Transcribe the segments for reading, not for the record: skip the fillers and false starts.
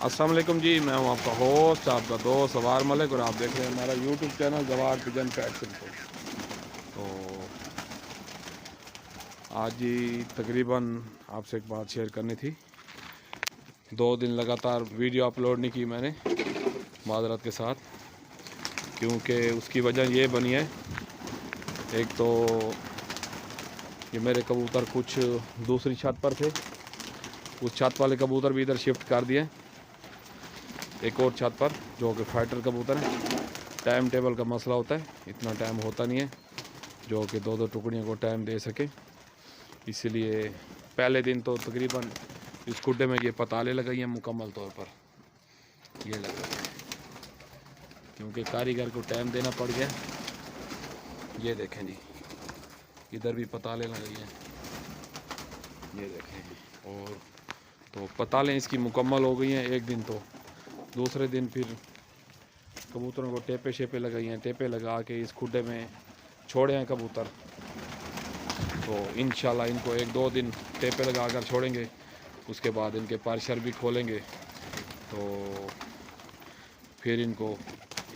अस्सलाम वालेकुम जी, मैं हूं आपका होस्ट, आपका दोस्त सवार मलिक, और आप देख रहे हैं हमारा यूट्यूब चैनल जवार पिजन फैक्ट्री को। तो आज ही तकरीबन आपसे एक बात शेयर करनी थी। 2 दिन लगातार वीडियो अपलोड नहीं की मैंने, माजरत के साथ, क्योंकि उसकी वजह ये बनी है। एक तो ये मेरे कबूतर कुछ दूसरी छत पर थे, उस छत वाले कबूतर भी इधर शिफ्ट कर दिए एक और छत पर, जो कि फाइटर कबूतर है। टाइम टेबल का मसला होता है, इतना टाइम होता नहीं है जो कि 2-2 टुकड़ियों को टाइम दे सके। इसलिए पहले दिन तो तकरीबन इस खुड्डे में ये पताले लगाई हैं मुकम्मल तौर पर, ये लगा, क्योंकि कारीगर को टाइम देना पड़ गया। ये देखें जी, इधर भी पताले लगाई हैं, ये देखें। और तो पतालें इसकी मुकम्मल हो गई हैं एक दिन। तो दूसरे दिन फिर कबूतरों को टेपे शेपे लगाई हैं, टेपे लगा के इस खुड्डे में छोड़े हैं कबूतर। तो इंशाल्लाह इनको 1-2 दिन टेपे लगा कर छोड़ेंगे, उसके बाद इनके पार्शर भी खोलेंगे। तो फिर इनको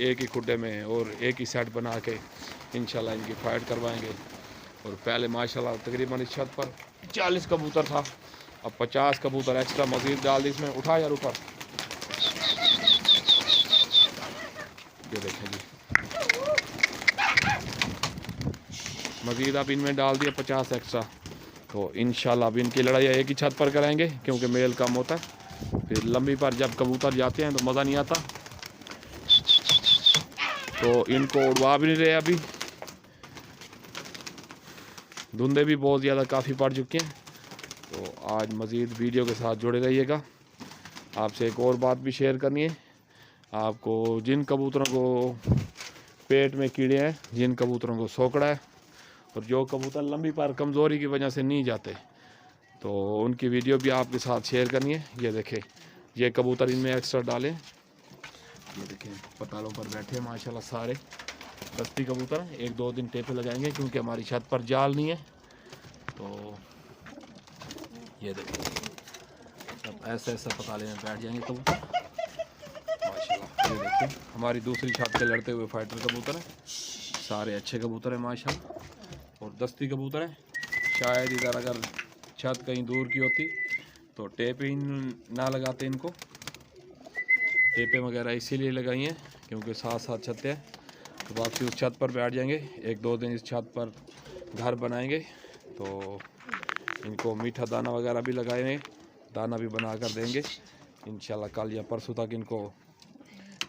एक ही खुड्डे में और एक ही सेट बना के इंशाल्लाह इनकी फ़ाइट करवाएंगे। और पहले माशाल्लाह तकरीबन इस छत पर 40 कबूतर था, अब 50 कबूतर एक्स्ट्रा मज़ीद डाल दी इसमें। उठा यार ऊपर, ये देखें जी, मज़ीद अब इनमें डाल दिया 50 एक्स्ट्रा। तो इंशाल्लाह अब इनकी लड़ाई एक ही छत पर कराएंगे, क्योंकि मेल कम होता है। फिर लंबी पर जब कबूतर जाते हैं तो मज़ा नहीं आता, तो इनको उड़वा भी नहीं रहे अभी। धुंधे भी बहुत ज़्यादा काफ़ी पड़ चुके हैं। तो आज मज़ीद वीडियो के साथ जुड़े रहिएगा। आपसे एक और बात भी शेयर करनी है आपको। जिन कबूतरों को पेट में कीड़े हैं, जिन कबूतरों को सोकड़ा है, और जो कबूतर लंबी पर कमज़ोरी की वजह से नहीं जाते, तो उनकी वीडियो भी आपके साथ शेयर करनी है। ये देखें, ये कबूतर इनमें एक्स्ट्रा डालें, ये देखें पतालों पर बैठे माशाल्लाह सारे दस्ती कबूतर हैं। 1-2 दिन टेपे लगाएंगे, क्योंकि हमारी छत पर जाल नहीं है। तो ये देखें, सब ऐसे ऐसे पताले में बैठ जाएंगे कबूतर माशाल्लाह। ये देखें हमारी दूसरी छत पे लड़ते हुए फाइटर कबूतर हैं, सारे अच्छे कबूतर हैं माशाल्लाह, और दस्ती कबूतर हैं। शायद इधर अगर छत कहीं दूर की होती तो टेप ही ना लगाते इनको। टेपें वगैरह इसीलिए लगाई हैं क्योंकि साथ साथ छतें हैं, तो वापसी उस छत पर बैठ जाएंगे। 1-2 दिन इस छत पर घर बनाएंगे, तो इनको मीठा दाना वगैरह भी लगाए हैं, दाना भी बना कर देंगे इंशाल्लाह। कल या परसों तक इनको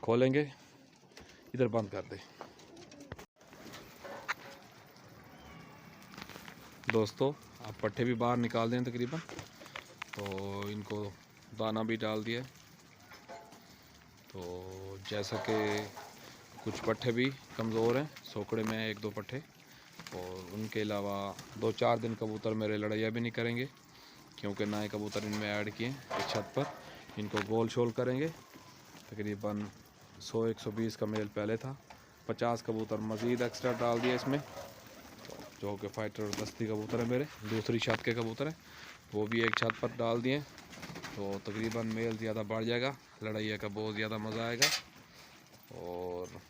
खोलेंगे। इधर बंद कर दे दोस्तों, आप पट्टे भी बाहर निकाल दें तकरीबन। तो इनको दाना भी डाल दिया। तो जैसा कि कुछ पट्टे भी कमज़ोर हैं, सोकड़े में 1-2 पट्टे, और उनके अलावा 2-4 दिन कबूतर मेरे लड़ाइयाँ भी नहीं करेंगे, क्योंकि नए कबूतर इनमें ऐड किए इस छत पर। इनको गोल शोल करेंगे। तकरीबन 100-120 का मेल पहले था, 50 कबूतर मज़ीद एक्स्ट्रा डाल दिया इसमें, जो कि फाइटर और दस्ती कबूतर है मेरे। दूसरी छत के कबूतर हैं, वो भी एक छत पर डाल दिए। तो तकरीबन मेल ज़्यादा बढ़ जाएगा, लड़ाइया का बहुत ज़्यादा मज़ा आएगा। और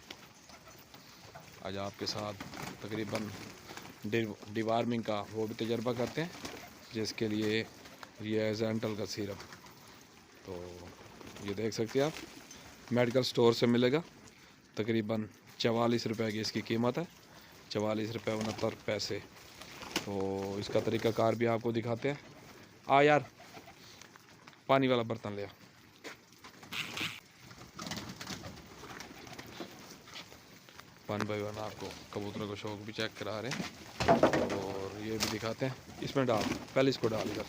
आज आपके साथ तकरीबन डिवार्मिंग का वो भी तजर्बा करते हैं, जिसके लिए ये है जेंटल का सिरप। तो ये देख सकते हैं आप, मेडिकल स्टोर से मिलेगा। तकरीबन 44 रुपये की इसकी कीमत है, 44 रुपये 69 पैसे। तो इसका तरीक़ाकार भी आपको दिखाते हैं। आ यार, पानी वाला बर्तन ले आ। पानी भाई वाला आपको कबूतरों को शौक भी चेक करा रहे हैं, और ये भी दिखाते हैं। इसमें डाल, पहले इसको डाल, इधर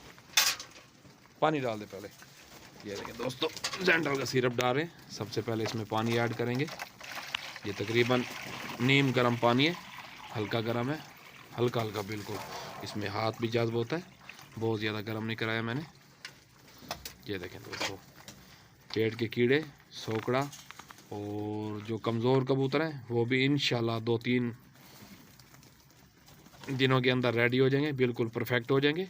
पानी डाल दे पहले। ये देखिए दोस्तों, जेंटल का सिरप डाल रहे हैं। सबसे पहले इसमें पानी ऐड करेंगे। ये तकरीबन नीम गर्म पानी है, हल्का गर्म है, हल्का हल्का बिल्कुल। इसमें हाथ भी जज्ब होता है, बहुत ज़्यादा गर्म नहीं कराया मैंने। ये देखें दोस्तों, पेट के कीड़े, सोकड़ा और जो कमज़ोर कबूतर हैं, वो भी इंशाल्लाह 2-3 दिनों के अंदर रेडी हो जाएंगे, बिल्कुल परफेक्ट हो जाएंगे।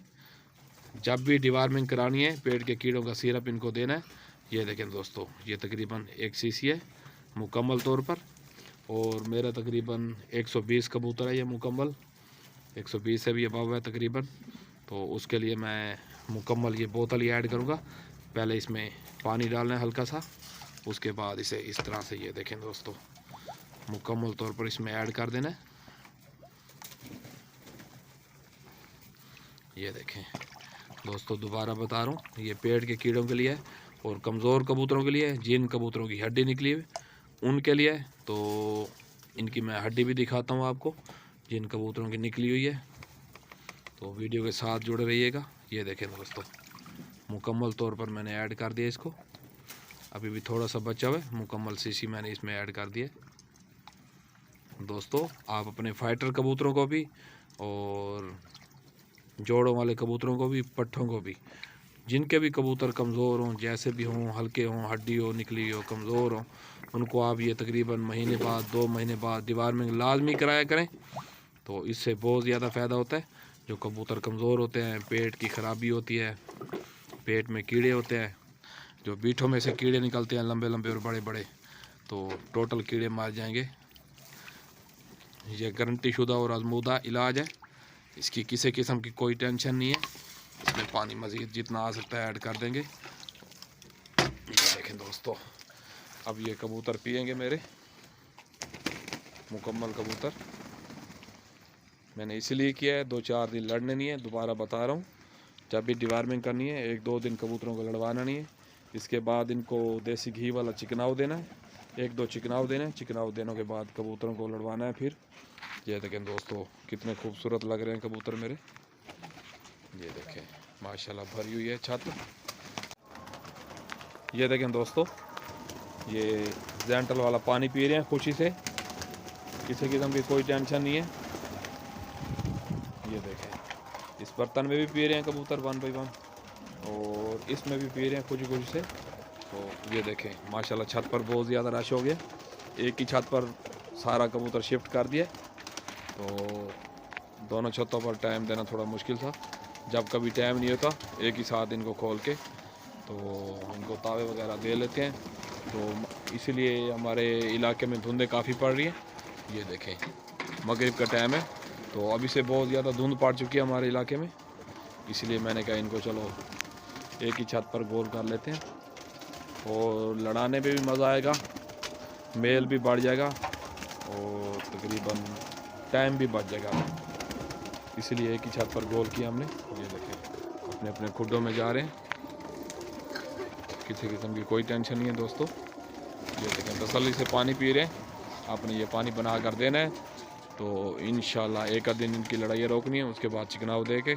जब भी डिवार्मिंग करानी है, पेट के कीड़ों का सिरप इनको देना है, ये देखें दोस्तों, ये तकरीबन 1 सीसी है मुकम्मल तौर पर, और मेरा तकरीबन 120 कबूतर है ये मुकम्मल, 120 से भी अबव है तकरीबन। तो उसके लिए मैं मुकम्मल ये बोतल ही ऐड करूँगा। पहले इसमें पानी डालना है हल्का सा, उसके बाद इसे इस तरह से ये देखें दोस्तों मुकम्मल तौर पर इसमें ऐड कर देना है। ये देखें दोस्तों, दोबारा बता रहा हूँ, ये पेट के कीड़ों के लिए है और कमज़ोर कबूतरों के लिए है, जिन कबूतरों की हड्डी निकली हुई उनके लिए है। तो इनकी मैं हड्डी भी दिखाता हूँ आपको, जिन कबूतरों की निकली हुई है। तो वीडियो के साथ जुड़े रहिएगा। ये देखें दोस्तों, मुकम्मल तौर पर मैंने ऐड कर दिया इसको, अभी भी थोड़ा सा बचा हुआ है, मुकम्मल सीसी मैंने इसमें ऐड कर दिया। दोस्तों आप अपने फाइटर कबूतरों को भी और जोड़ों वाले कबूतरों को भी, पट्ठों को भी, जिनके भी कबूतर कमज़ोर हों, जैसे भी हों, हल्के हों, हड्डी हो निकली हो, कमज़ोर हों, उनको आप ये तकरीबन महीने बाद, 2 महीने बाद डिवार्मिंग लाजमी कराया करें। तो इससे बहुत ज़्यादा फ़ायदा होता है। जो कबूतर कमज़ोर होते हैं, पेट की ख़राबी होती है, पेट में कीड़े होते हैं, जो बीठों में से कीड़े निकलते हैं लंबे लंबे और बड़े बड़े, तो टोटल कीड़े मार जाएंगे। ये गारंटी शुदा और आजमूदा इलाज है, इसकी किसी किस्म की कोई टेंशन नहीं है। इसमें पानी मज़ीद जितना आ सकता है ऐड कर देंगे। ये देखें दोस्तों, अब ये कबूतर पिएंगे मेरे मुकम्मल कबूतर। मैंने इसलिए किया है, 2-4 दिन लड़ने नहीं है, दोबारा बता रहा हूँ। जब भी डिवार्मिंग करनी है, 1-2 दिन कबूतरों को लड़वाना नहीं है। इसके बाद इनको देसी घी वाला चिकनाव देना है, 1-2 चिकनाव देना है। चिकनाव देने के बाद कबूतरों को लड़वाना है फिर। ये देखें दोस्तों, कितने खूबसूरत लग रहे हैं कबूतर मेरे। ये देखें माशाल्लाह भरी हुई है छत। ये देखें दोस्तों, ये जेंटल वाला पानी पी रहे हैं खुशी से, किसी किस्म की कोई टेंशन नहीं है। ये देखें, इस बर्तन में भी पी रहे हैं कबूतर 1 बाई 1, और इसमें भी पी रहे हैं खुशी खुशी से। तो ये देखें माशाल्लाह छत पर बहुत ज़्यादा रश हो गया, एक ही छत पर सारा कबूतर शिफ्ट कर दिया। तो दोनों छतों पर टाइम देना थोड़ा मुश्किल था। जब कभी टाइम नहीं होता, एक ही साथ इनको खोल के तो इनको तावे वगैरह दे लेते हैं। तो इसीलिए हमारे इलाके में धुंधें काफ़ी पड़ रही हैं। ये देखें मगरिब का टाइम है, तो अभी से बहुत ज़्यादा धुंध पड़ चुकी है हमारे इलाके में। इसलिए मैंने कहा इनको चलो एक ही छत पर गोल कर लेते हैं, और लड़ाने पे भी मज़ा आएगा, मेल भी बढ़ जाएगा और तकरीबन टाइम भी बच जाएगा। इसलिए एक ही छत पर गोल किया हमने। ये देखें अपने अपने खुड्डों में जा रहे हैं, किसी किस्म की कोई टेंशन नहीं है दोस्तों। ये देखें तसल्ली से पानी पी रहे हैं, आपने ये पानी बना कर देना है। तो इंशाल्लाह एक आध दिन इनकी लड़ाई रोकनी है, उसके बाद चिकनाव दे के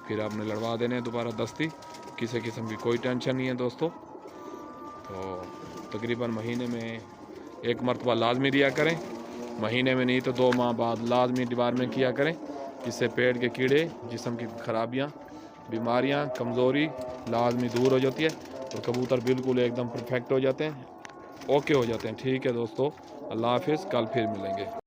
फिर आपने लड़वा देने हैं दोबारा दस्ती। किसी किस्म की कोई टेंशन नहीं है दोस्तों। तो तकरीबन महीने में 1 मरतबा लाजमी दिया करें, महीने में नहीं तो 2 माह बाद लाजमी डिवार्मिंग किया करें। इससे पेट के कीड़े, जिस्म की खराबियाँ, बीमारियाँ, कमज़ोरी लाजमी दूर हो जाती है और कबूतर बिल्कुल एकदम परफेक्ट हो जाते हैं, ओके हो जाते हैं। ठीक है दोस्तों, अल्लाह हाफिज़, कल फिर मिलेंगे।